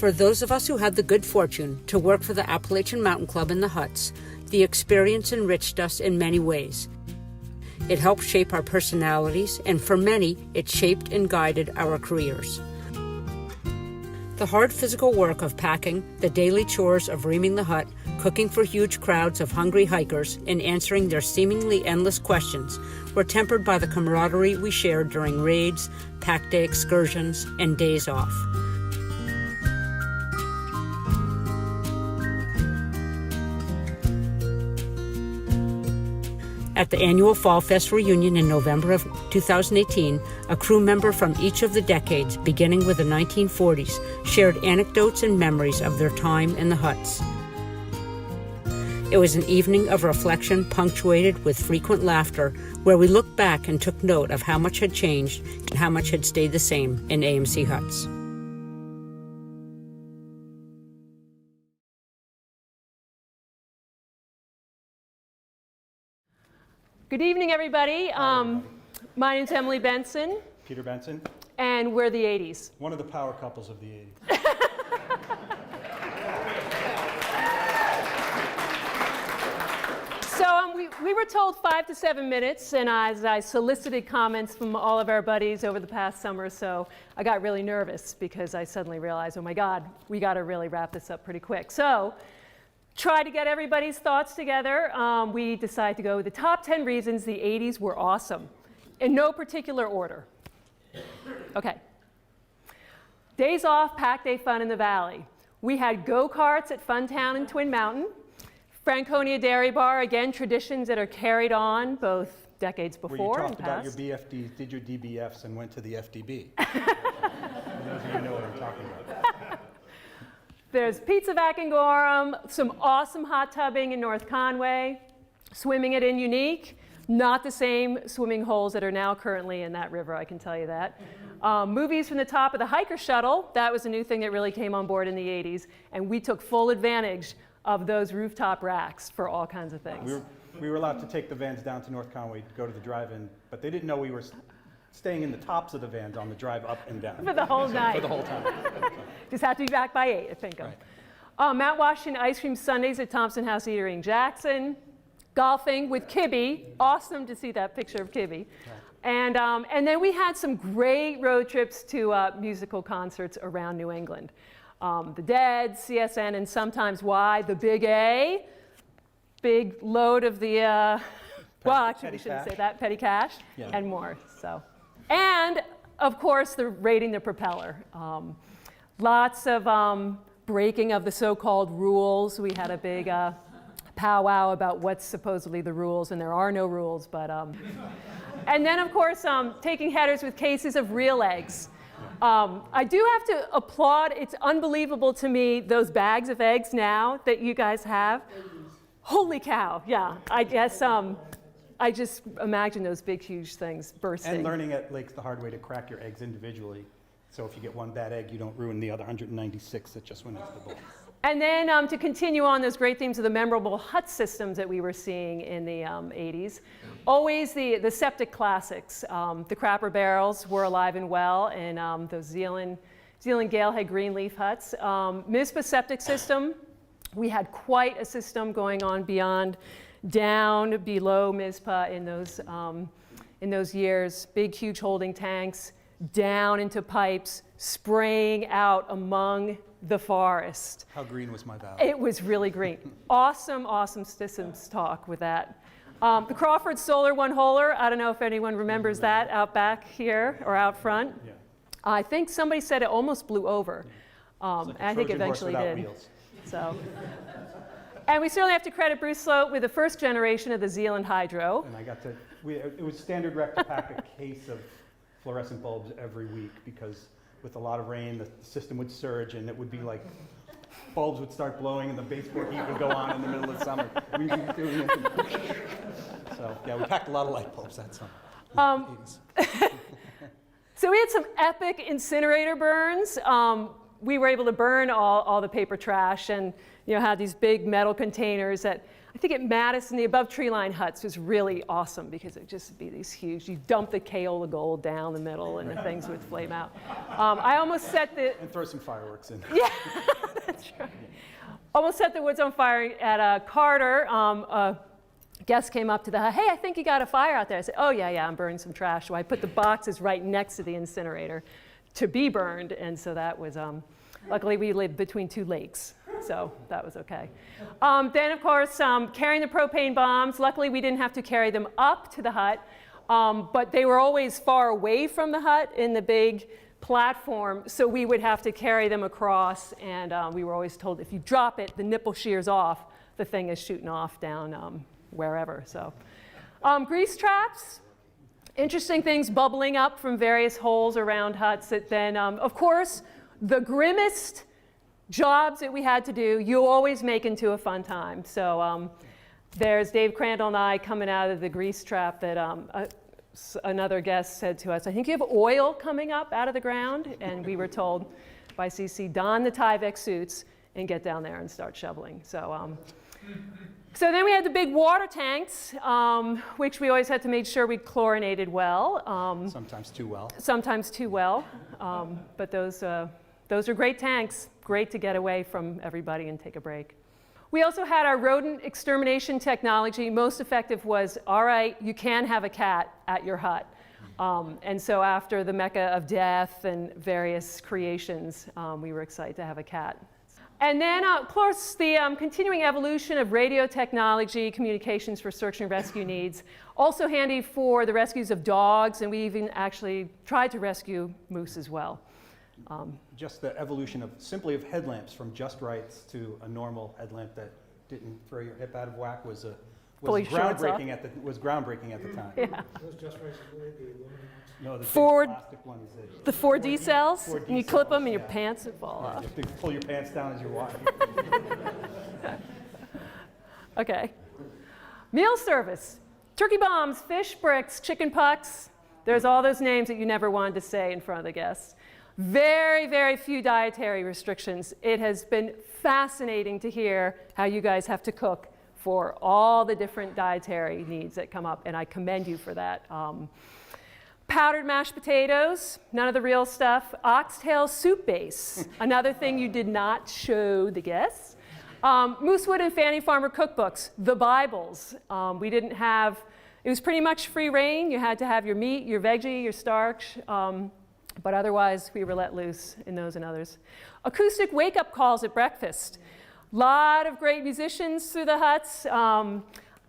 For those of us who had the good fortune to work for the Appalachian Mountain Club in the Huts, the experience enriched us in many ways. It helped shape our personalities, and for many, it shaped and guided our careers. The hard physical work of packing, the daily chores of reaming the hut, cooking for huge crowds of hungry hikers, and answering their seemingly endless questions were tempered by the camaraderie we shared during raids, pack day excursions, and days off. At the annual Fall Fest reunion in November of 2018, a crew member from each of the decades, beginning with the 1940s, shared anecdotes and memories of their time in the huts. It was an evening of reflection punctuated with frequent laughter, where we looked back and took note of how much had changed and how much had stayed the same in AMC huts. Good evening, everybody. My name's Emily Benson. Peter Benson. And we're the 80s. One of the power couples of the 80s. So we were told 5 to 7 minutes, and as I solicited comments from all of our buddies over the past summer or so, I got really nervous because I suddenly realized, oh my God, we got to really wrap this up pretty quick. So try to get everybody's thoughts together. We decided to go with the top 10 reasons the 80s were awesome, in no particular order. Okay. Days off, pack day fun in the valley. We had go-karts at Funtown and Twin Mountain. Franconia Dairy Bar, again, traditions that are carried on both decades before and past. Where you talked about your BFDs, did your DBFs, and went to the FDB. For those of you who know what I'm talking about. There's pizza vac in Gorham, some awesome hot tubbing in North Conway, swimming at Unique, not the same swimming holes that are now currently in that river, I can tell you that. Movies from the top of the hiker shuttle, that was a new thing that really came on board in the 80s, and we took full advantage of those rooftop racks for all kinds of things. We were allowed to take the vans down to North Conway to go to the drive-in, but they didn't know we were staying in the tops of the vans on the drive up and down. For the whole night. For the whole time. Just have to be back by 8 at Pinkham. Right. Mount Washington ice cream sundaes at Thompson House Eatery in Jackson. Golfing with Kibby. Awesome to see that picture of Kibby. Right. And then we had some great road trips to musical concerts around New England. The Dead, CSN, and sometimes Y, the Big A. Big load of the, well, actually we shouldn't say that, Petty Cash, and more. So. And, of course, the raiding the propeller. Lots of breaking of the so-called rules. We had a big powwow about what's supposedly the rules, and there are no rules. But and then, of course, taking headers with cases of real eggs. I do have to applaud. It's unbelievable to me, those bags of eggs now that you guys have. Holy cow, yeah. I guess I just imagine those big, huge things bursting. And learning at Lakes the hard way to crack your eggs individually. So if you get one bad egg, you don't ruin the other 196 that just went into the bowl. And then to continue on those great themes of the memorable hut systems that we were seeing in the 80s, always the septic classics. The crapper barrels were alive and well, and those Zealand Galehead Greenleaf huts. MISPA septic system, we had quite a system going on beyond, down below MISPA in those years. Big, huge holding tanks, down into pipes, spraying out among the forest. How green was my valley? It was really green. Awesome, awesome systems talk with that. The Crawford Solar one-holer, I don't know if anyone remembers that out back here or out front. Yeah. I think somebody said it almost blew over. Like and I think it eventually did. Wheels. So. And we certainly have to credit Bruce Sloat with the first generation of the Zealand Hydro. And I got to, it was standard rec to pack a case of fluorescent bulbs every week because with a lot of rain, the system would surge and it would be like bulbs would start blowing and the baseboard heat would go on in the middle of summer. So yeah, we packed a lot of light bulbs that summer. So we had some epic incinerator burns. We were able to burn all the paper trash and had these big metal containers that I think at Madison, the above tree line huts was really awesome because it would just be these huge, you dump the Kaola gold down the middle and the things would flame out. I almost set the... And throw some fireworks in. Yeah, that's right. Almost set the woods on fire at Carter. A guest came up to the hut, hey, I think you got a fire out there. I said, oh yeah, I'm burning some trash. So I put the boxes right next to the incinerator to be burned, and so that was, luckily we lived between two lakes. So that was okay. Then, of course, carrying the propane bombs. Luckily, we didn't have to carry them up to the hut, but they were always far away from the hut in the big platform, so we would have to carry them across, and we were always told if you drop it, the nipple shears off, the thing is shooting off down wherever. So, grease traps. Interesting things bubbling up from various holes around huts that then, of course, the grimmest jobs that we had to do, you always make into a fun time. So there's Dave Crandall and I coming out of the grease trap that another guest said to us, I think you have oil coming up out of the ground. And we were told by CC, don the Tyvek suits and get down there and start shoveling. So, so then we had the big water tanks, which we always had to make sure we chlorinated well. Sometimes too well. Sometimes too well. But those are great tanks, great to get away from everybody and take a break. We also had our rodent extermination technology. Most effective was, all right, you can have a cat at your hut. And so after the Mecca of death and various creations, we were excited to have a cat. And then, of course, the continuing evolution of radio technology, communications for search and rescue needs, also handy for the rescues of dogs, and we even actually tried to rescue moose as well. Just the evolution of simply of headlamps from just rights to a normal headlamp that didn't throw your hip out of whack was groundbreaking at the time. Yeah. Those just rights included the aluminum ones? No, the Ford- big plastic ones. The 4D cells, 4D and you clip them cells, and your yeah. pants would fall off. You have to pull your pants down as you're walking. Okay. Meal service. Turkey bombs, fish bricks, chicken pucks. There's all those names that you never wanted to say in front of the guests. Very, very few dietary restrictions. It has been fascinating to hear how you guys have to cook for all the different dietary needs that come up, and I commend you for that. Powdered mashed potatoes, none of the real stuff. Oxtail soup base, another thing you did not show the guests. Moosewood and Fannie Farmer cookbooks, the Bibles. We didn't have, it was pretty much free reign. You had to have your meat, your veggie, your starch. But otherwise, we were let loose in those and others. Acoustic wake-up calls at breakfast. A lot of great musicians through the huts.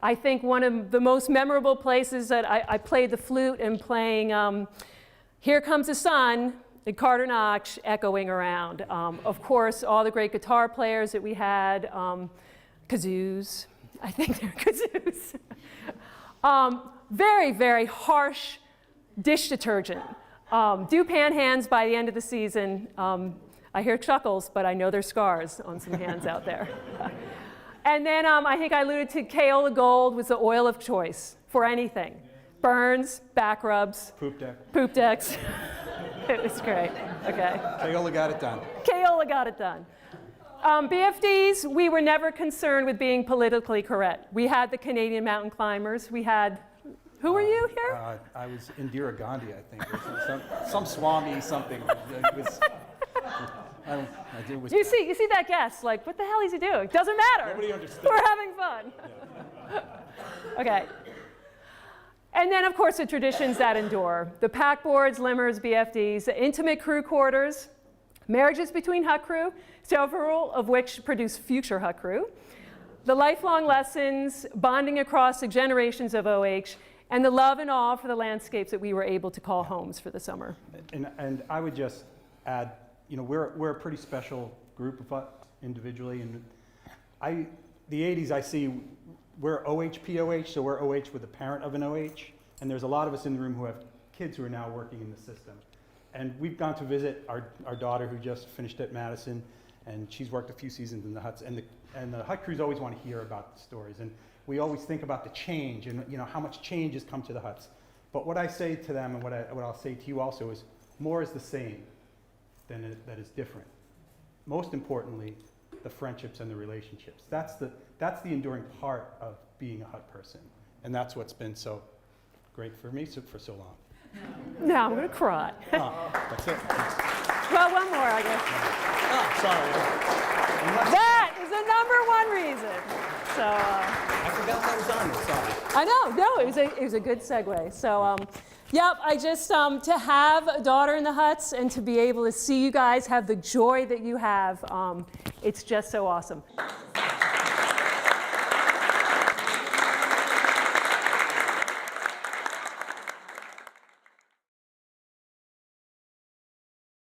I think one of the most memorable places that I played the flute and playing Here Comes the Sun at Crawford Notch echoing around. Of course, all the great guitar players that we had, kazoos. I think they're kazoos. Very, very harsh dish detergent. Do pan hands by the end of the season. I hear chuckles, but I know there's scars on some hands out there. And then I think I alluded to Kaola Gold was the oil of choice for anything. Burns, back rubs. Poop deck. Poop decks. It was great. Okay. Kaola got it done. Kaola got it done. BFDs, we were never concerned with being politically correct. We had the Canadian mountain climbers. We had, who were you here? I was Indira Gandhi, I think. Some Swami something. It was, You see that guest, like, what the hell is he doing? Doesn't matter. Nobody understood. We're having fun. Yeah. Okay. And then, of course, the traditions that endure. The pack boards, limmers, BFDs, the intimate crew quarters, marriages between hut crew, several of which produce future hut crew, the lifelong lessons, bonding across the generations of OH, and the love and awe for the landscapes that we were able to call homes for the summer. And I would just add, we're a pretty special group of us individually, and the 80s, I see we're OHPOH, so we're OH with the parent of an OH, and there's a lot of us in the room who have kids who are now working in the system. And we've gone to visit our daughter who just finished at Madison, and she's worked a few seasons in the huts, and the hut crews always want to hear about the stories, and we always think about the change and how much change has come to the huts. But what I say to them, and what I'll say to you also, is more is the same than that is different. Most importantly, the friendships and the relationships. That's the enduring part of being a hut person, and that's what's been so great for me for so long. Now I'm going to cry. Oh, that's it. Well, one more, I guess. Oh, sorry. That is the #1 reason. So I forgot that was on there. Sorry. I know. No, it was a good segue. So yep, I just to have a daughter in the huts and to be able to see you guys have the joy that you have, it's just so awesome.